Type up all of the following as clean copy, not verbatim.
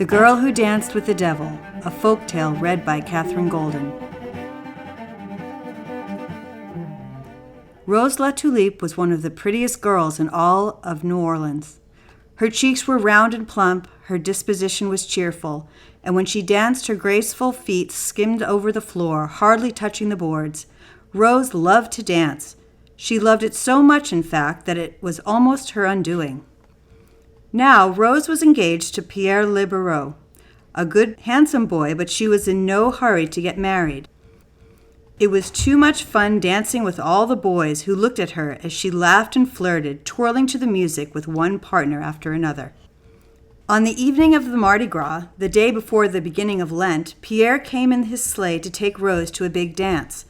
The Girl Who Danced with the Devil, a folktale read by Catherine Golden. Rose La Tulipe was one of the prettiest girls in all of New Orleans. Her cheeks were round and plump, her disposition was cheerful, and when she danced, her graceful feet skimmed over the floor, hardly touching the boards. Rose loved to dance. She loved it so much, in fact, that it was almost her undoing. Now, Rose was engaged to Pierre Liberot, a good, handsome boy, but she was in no hurry to get married. It was too much fun dancing with all the boys who looked at her as she laughed and flirted, twirling to the music with one partner after another. On the evening of the Mardi Gras, the day before the beginning of Lent, Pierre came in his sleigh to take Rose to a big dance.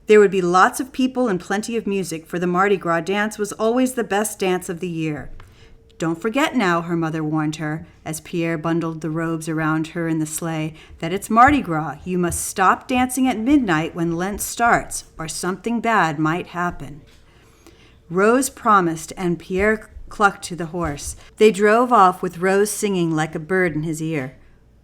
There would be lots of people and plenty of music, for the Mardi Gras dance was always the best dance of the year. "Don't forget now," her mother warned her, as Pierre bundled the robes around her in the sleigh, "that it's Mardi Gras. You must stop dancing at midnight when Lent starts, or something bad might happen." Rose promised, and Pierre clucked to the horse. They drove off with Rose singing like a bird in his ear.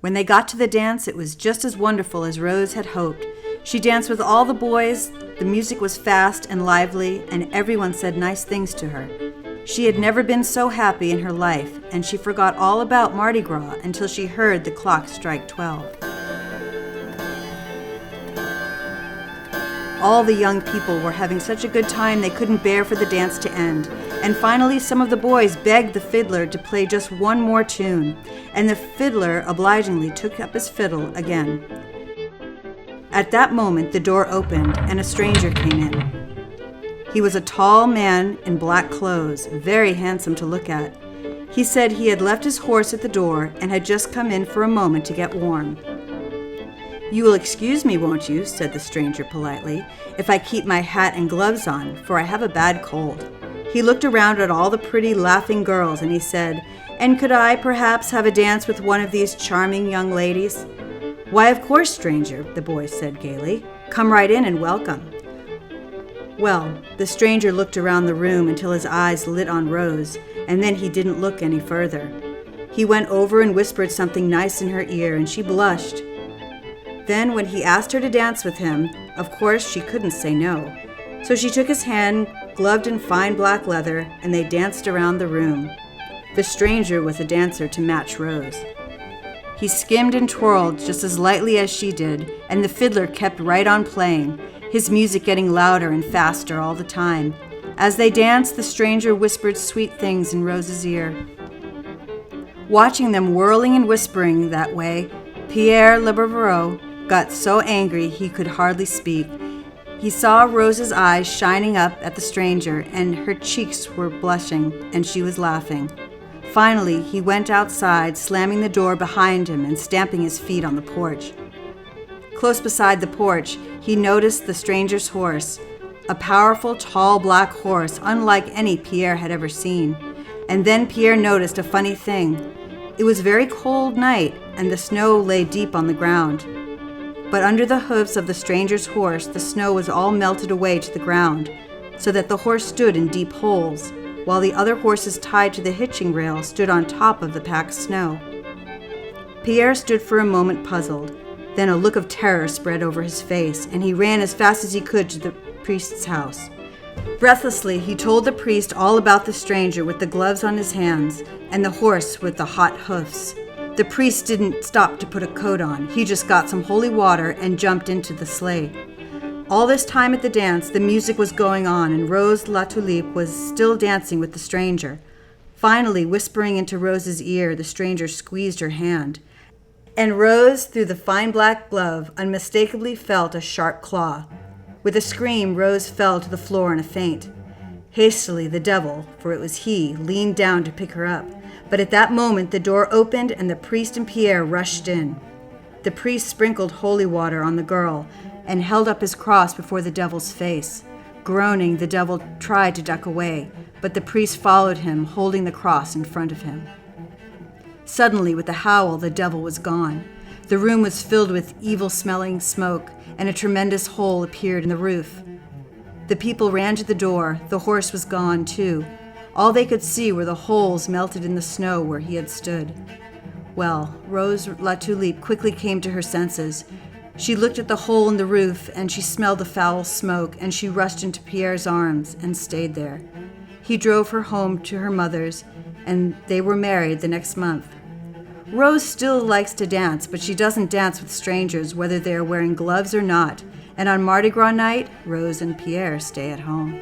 When they got to the dance, it was just as wonderful as Rose had hoped. She danced with all the boys, the music was fast and lively, and everyone said nice things to her. She had never been so happy in her life, and she forgot all about Mardi Gras until she heard the clock strike 12. All the young people were having such a good time they couldn't bear for the dance to end, and finally some of the boys begged the fiddler to play just one more tune, and the fiddler obligingly took up his fiddle again. At that moment the door opened and a stranger came in. He was a tall man in black clothes, very handsome to look at. He said he had left his horse at the door and had just come in for a moment to get warm. "You will excuse me, won't you," said the stranger politely, "if I keep my hat and gloves on, for I have a bad cold." He looked around at all the pretty, laughing girls, and he said, "And could I, perhaps, have a dance with one of these charming young ladies?" "Why, of course, stranger," the boy said gaily. "Come right in and welcome." Well, the stranger looked around the room until his eyes lit on Rose, and then he didn't look any further. He went over and whispered something nice in her ear, and she blushed. Then, when he asked her to dance with him, of course she couldn't say no. So she took his hand, gloved in fine black leather, and they danced around the room. The stranger was a dancer to match Rose. He skimmed and twirled just as lightly as she did, and the fiddler kept right on playing, his music getting louder and faster all the time. As they danced, the stranger whispered sweet things in Rose's ear. Watching them whirling and whispering that way, Pierre Liberot got so angry he could hardly speak. He saw Rose's eyes shining up at the stranger, and her cheeks were blushing, and she was laughing. Finally, he went outside, slamming the door behind him and stamping his feet on the porch. Close beside the porch, he noticed the stranger's horse, a powerful, tall, black horse, unlike any Pierre had ever seen. And then Pierre noticed a funny thing. It was a very cold night, and the snow lay deep on the ground. But under the hoofs of the stranger's horse, the snow was all melted away to the ground, so that the horse stood in deep holes, while the other horses tied to the hitching rail stood on top of the packed snow. Pierre stood for a moment puzzled. Then a look of terror spread over his face, and he ran as fast as he could to the priest's house. Breathlessly, he told the priest all about the stranger with the gloves on his hands and the horse with the hot hoofs. The priest didn't stop to put a coat on. He just got some holy water and jumped into the sleigh. All this time at the dance, the music was going on, and Rose La Tulipe was still dancing with the stranger. Finally, whispering into Rose's ear, the stranger squeezed her hand. And Rose, through the fine black glove, unmistakably felt a sharp claw. With a scream, Rose fell to the floor in a faint. Hastily, the devil, for it was he, leaned down to pick her up. But at that moment, the door opened and the priest and Pierre rushed in. The priest sprinkled holy water on the girl and held up his cross before the devil's face. Groaning, the devil tried to duck away, but the priest followed him, holding the cross in front of him. Suddenly, with a howl, the devil was gone. The room was filled with evil-smelling smoke, and a tremendous hole appeared in the roof. The people ran to the door. The horse was gone, too. All they could see were the holes melted in the snow where he had stood. Well, Rose La Tulipe quickly came to her senses. She looked at the hole in the roof, and she smelled the foul smoke, and she rushed into Pierre's arms and stayed there. He drove her home to her mother's, and they were married the next month. Rose still likes to dance, but she doesn't dance with strangers, whether they are wearing gloves or not. And on Mardi Gras night, Rose and Pierre stay at home.